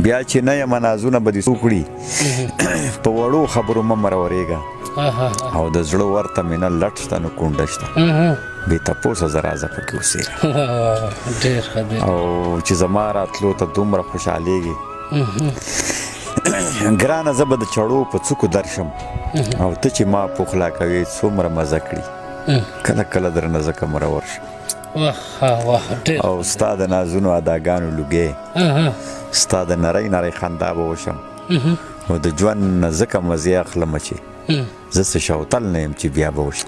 بیا چې نه یم نازونه به دې څوک کړي په وړو خبرو مه مرورېږه او د زړه ورته مې نه لټ شته نه کونډه شته بې تپوسه زه راځه پکې اوسېږه او چې زما راتلو ته دومره خوشحالېږي ګرانه زه به د چړو په څوکو درشم او ته چې ما پوخلا کوې څومره مزه کړي کله کله درنه ځکه مرور شم او ستا د نازونو اداګانو لوګې ستا د نری نری خندا به وشم او د ژوند نه ځکه مزې اخلمه چې زه څه شوتل نه یم چې بیا به وشم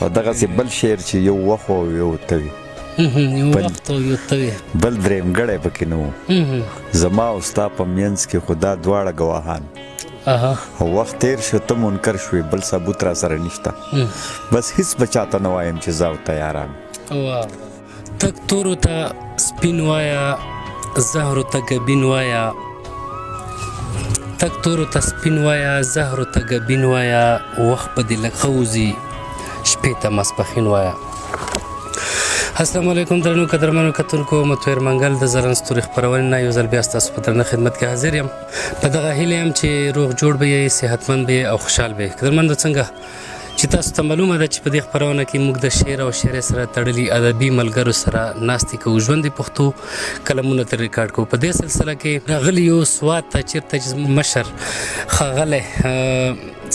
او دغسې بل شعر چې یو وخت او یو ته وي بل درېمګړی پکې نه و زما او ستا په منځ کې خو دا دواړه ګواهان او وخت تیر شو ته منکر شوې بل ثبوت را سره نشته بس هیڅ به چاته نه وایم چې زه او ته یاران تک تورو ته سپین وایه زهرو ته ګبین وایه تک تورو ته سپین وایه زهرو ته ګبین وایه وخت به دې لږ ښه وځي شپې ته ماسپښین وایه السلام علیکم درنو قدرمنو کتونکو متویر منګل د زرن ستوري خپرونې نه یو ځل بیا ستاسو په درنه خدمت کې حاضر یم په دغه هیله یم چې روغ جوړ به یې صحتمند به او خوشحال به قدرمنو څنګه چې تاسو ته معلومه ده چې په دې خپرونه کې موږ د شعر او شعر سره تړلي ادبي ملګرو سره ناستې کوو ژوندي پښتو کلمونه تر ریکارډ کوو په دې سلسله کې راغلی یو سواد ته چېرته چې مشر ښاغلی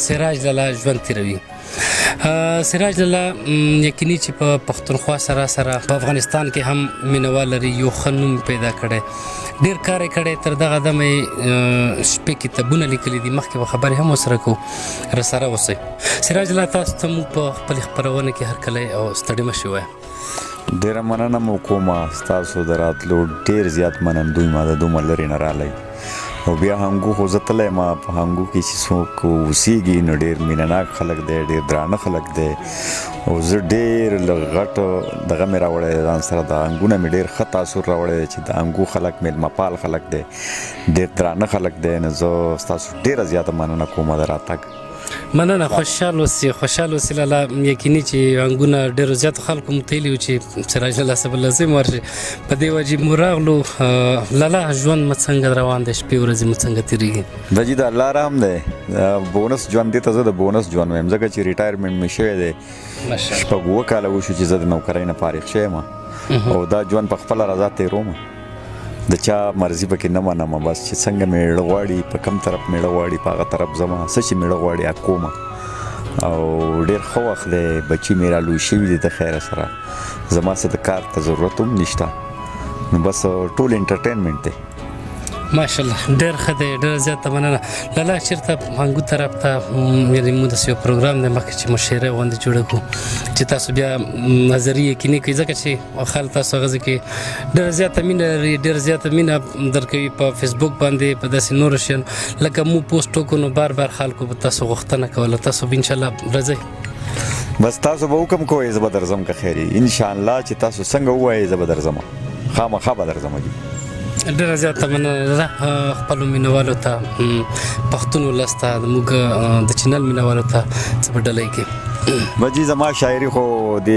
سراج لالا ژوند تېروي سراج لالا یقیني چې په پښتونخوا سره په افغانستان کې هم مینوال لري یو ښه نوم پیدا کړی ډېر کار یې کړی تر دغه دمه یې شپې کتابونه لیکلي دي مخکې به خبرې هم ورسره کوو راسره اوسئ سراج لالا تاسو ته موږ په خپلې خپرونه کې هرکلی او ستړي مه شئ وایه ډېره مننه مو کومه ستاسو د راتلو ډېر زیات منندوی ما د دومره لرې نه رالی او بیا هنګو خو زه تللی ما په هنګو کې چې څوک اوسېږي نو ډېر مینهناک خلک دی ډېر درانه خلک دی او زه ډېر لږ غټ دغه مې راوړی دی ځان سره د هنګونه مې ډېر ښه تاثر راوړی دی چې د هنګو خلک میلمه پال خلک دی ډېر درانه خلک دی نو زه ستاسو ډېره زیاته مننه کومه د راتګ مننه خوشحال اوسې لالا یقیني چې هنګونه ډېرو زیاتو خلکو مو تیلي وو چې سراج لالا صاحب لازم ورشي په دې وجې مو راغلو لالا ژوند مو څنګه روان دی شپې ورځې مو څنګه تېرېږي دا جي د الله رحم دی بونس ژوند دې ته زه د بونس ژوند وایم ځکه چې ریټایرمنټ مې شوی دی شپږ اووه کاله وشو چې زه د نوکرۍ نه فارغ شوی یم او دا ژوند په خپله رضا تېروم د چا مرضي پکې نه منم بس چې څنګه مې زړه غواړي په کم طرف مې زړه غواړي په هغه طرف ځمه څه چې مې زړه غواړي هغه کومه او ډېر ښه وخت دی بچي مې رالوی شوي دي د خیره سره زما څه د کار ته ضرورت هم نشته نو بس ټول انټرټینمنټ دی ماشاءالله ډېر ښه دی ډېره زیاته مننه لالا چېرته هنګو طرف ته یعنې موږ داسې یو پروګرام دی مخکې چې مشاعره غوندې جوړه کړو چې تاسو بیا نظري یقیني کوئ ځکه چې خلک تاسو هغه ځای کې ډېره زیاته مینه لري ډېره زیاته مینه درکوي په فیسبوک باندې په داسې نورو شیانو لکه مو پوسټ وکړو نو بار بار خلکو به تاسو غوښتنه کوله تاسو به انشاءالله راځئ بس تاسو به حکم کوئ زه به درځم که خیر وي انشاءالله چې تاسو څنګه ووایئ زه به درځم خامخا به درځم ډېره زیاته مننه خپلو مینوالو ته پښتون ولس ته زموږ د چینل مینوالو ته څه په ډله کې بجي زما شاعري خو د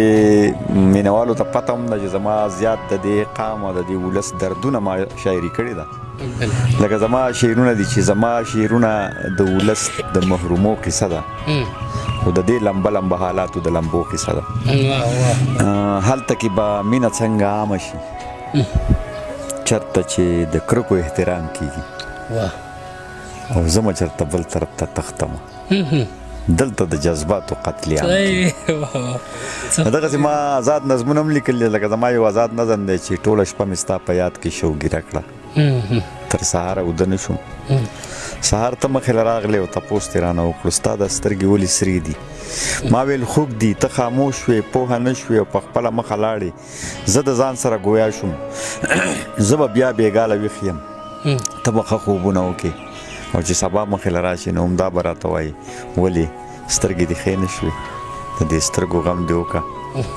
مینوالو ته پته هم ده چې زما زیات د دې قام او د دې ولس دردونه ما شاعري کړې ده لکه زما شعرونه دي چې زما شعرونه د ولس د محرومو کیسه ده او د دې لمبه لمبه حالاتو د لمبو کیسه ده هلته کې به مینه څنګه عامه شي چرته چې د کرکو احترام کیږي او زما چرته بل طرف ته تختم دلته د جذباتو قتلیان دغسې ما آزاد نظمونه هم لیکلي لکه زما یو آزاد نظم دی چې ټوله شپه مې ستا په یاد کې شوګیره کړه تر سهاره اوده نه شوم سهار ته مخې له راغلی او تپوس ترې رانه وکړو ستا دا سترګې ولې سرې دي ما ویل خوږ دي ته خاموش شوې پوهه نه شوې او په خپله مخه لاړې زه د ځان سره ګویا شوم زه به بیا بېګاله ویښ یم ته به ښه خوبونه وکړې او چې سبا مخې له راشي نو همدا به راته وایي ولې سترګې دې ښې نه شوې د دې سترګو غم دې وکړه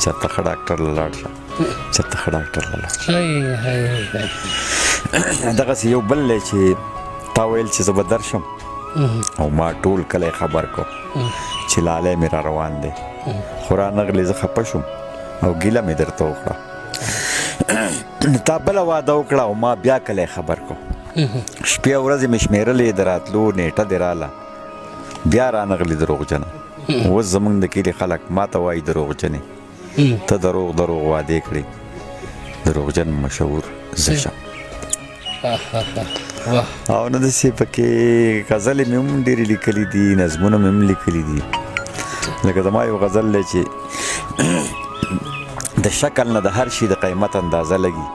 چېرته ښه ډاکټر له لاړ شه چېرته ښه ډاکټر له لاړ شه دغسې یو بل دی چې تا ویل چې زه به درشم او ما ټول کلی خبر کو چې لالی مې را روان دی خو رانغلې زه خفه شوم او ګیله مې درته وکړه تا بله واده وکړه او ما بیا کلی خبر کو شپې او ورځې مې شمېرلې د راتلو نیټه دې راله بیا رانغلي دروغجنه. اوس زمونږ د کلي خلک ما ته وایي دروغجنې، ته دروغ وعدې کړې، دروغجن مشهور زه شم. او نه داسې پکې غزلې مې هم ډېرې لیکلي دي، نظمونه مې هم لیکلي دي. لکه زما یو غزل دی چې د شکل نه د هر شي د قیمت اندازه لګي،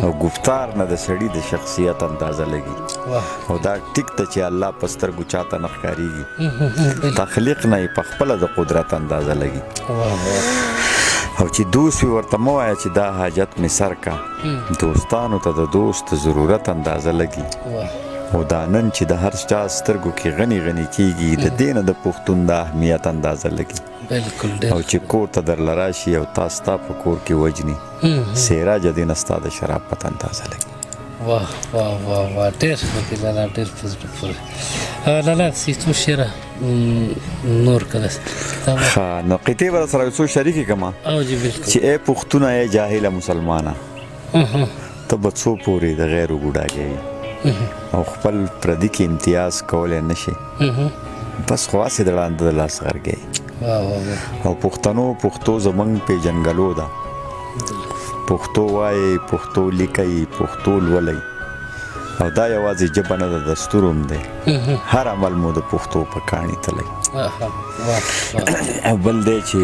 او گفتار نه د سړي د شخصیت اندازه لګي. او دا ټیک ته چې الله په سترګو چاته نه ښکارېږي، تخلیق نه یې په خپله د قدرت اندازه لګي. او چې دوست وي ورته مه وایه چې دا حاجت مې سر کا، دوستانو ته د دوست ضرورت اندازه لګي. او دا نن چې د هر چا سترګو کې غني کېږي، د دې نه د پښتون د اهمیت اندازه لګي. او چې کور ته درله راشي او تا ستا په کور کې وجني، سراج دې نه ستا د شرافت اندازه لګي. واه واه واه واه، ډېر ښه دی لالا، ډېر په زړه پورې. لالا څو شعره نور که داسې کتاب؟ ښه، نو قطعې به سره یو څو شریکې کړم چې ای پښتونه ای جاهله مسلمانه، ته به څو پورې د غیرو ګوډاګې او خپل پردي کې امتیاز کولی نه شي، بس خو هسې د ړانده د لاس غرګې. او پښتو زموږ پیژنګلو ده، پښتو وایي، پښتو لیکئ، پښتو لولئ. او دا یوازې ژبه نه ده، دستور هم دی. هر عمل مو د پښتو په کاڼي تلئ. او بل دی چې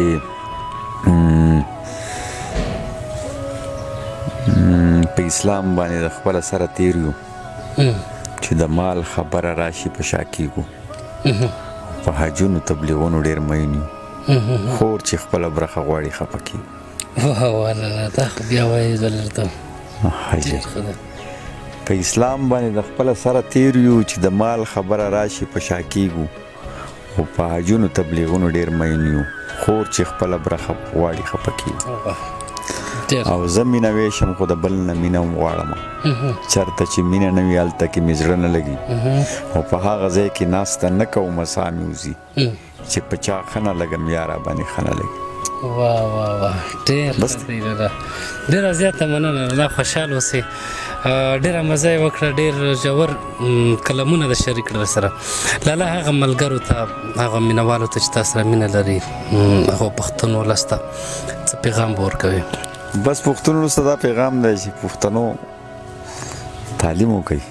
په اسلام باندې د خپله سره تیر یو، چې د مال خبره راشي په شا کېږو، په حجونو تبلیغونو ډېر مین یو، خور چې خپله برخه غواړي خفه کېږو. واه واه لالا، دا خو بیا وایي زلرته په اسلام باندې د خپله سره تیر یو، چې د مال خبره راشي په شا کېږو، او په حجونو تبلیغونو ډېر مین یو، خور چې خپله برخه غواړي خفه کېږو. او زه مینه ویشم خو د بل نه مینه هم غواړم، چېرته چې مینه نه وي هلته کې مې زړه نه لګي. او په هغه ځای کې ناسته نه کوم ساه مې وځي، چې په چا ښه نه لګم یا را باندې ښه نه لګي. واه واه واه، ډېر ډېره زیاته مننه لالا، خوشحال اوسئ. ډېره مزه یې وکړه، ډېر ژور کلمونه د شریک کړل سره. لالا، هغه ملګرو ته، هغه مینهوالو ته چې تا سره مینه لري، هغو پښتون ولس ته څه پیغام به ورکوې؟ بس پښتون ولس ته دا پیغام دی چې پښتنو تعلیم وکړئ،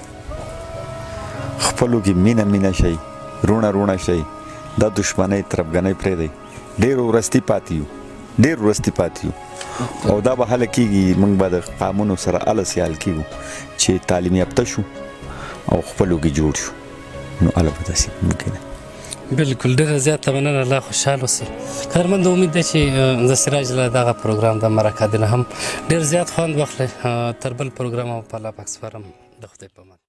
خپلو کې مینه شئ، روڼه شئ، دا دشمنۍ تربګنۍ پرېږدئ. ډېر وروستي پاتې یو، او دا به هله کېږي. موږ به د قامونو سره هله سیال کېږو چې تعلیم یافته شو او خپلو کې جوړ شو، نو هله به داسې ممکن دی. بلکل، ډېره زیاته مننه لا، خوشحال اوسئ. قدرمند، امید ده چې د سراج له دغه پروګرام د مرکه نه هم ډېر زیات خوند واخلئ. تر بل پروګرام او په الله پاک سپارم، د خدای په امان.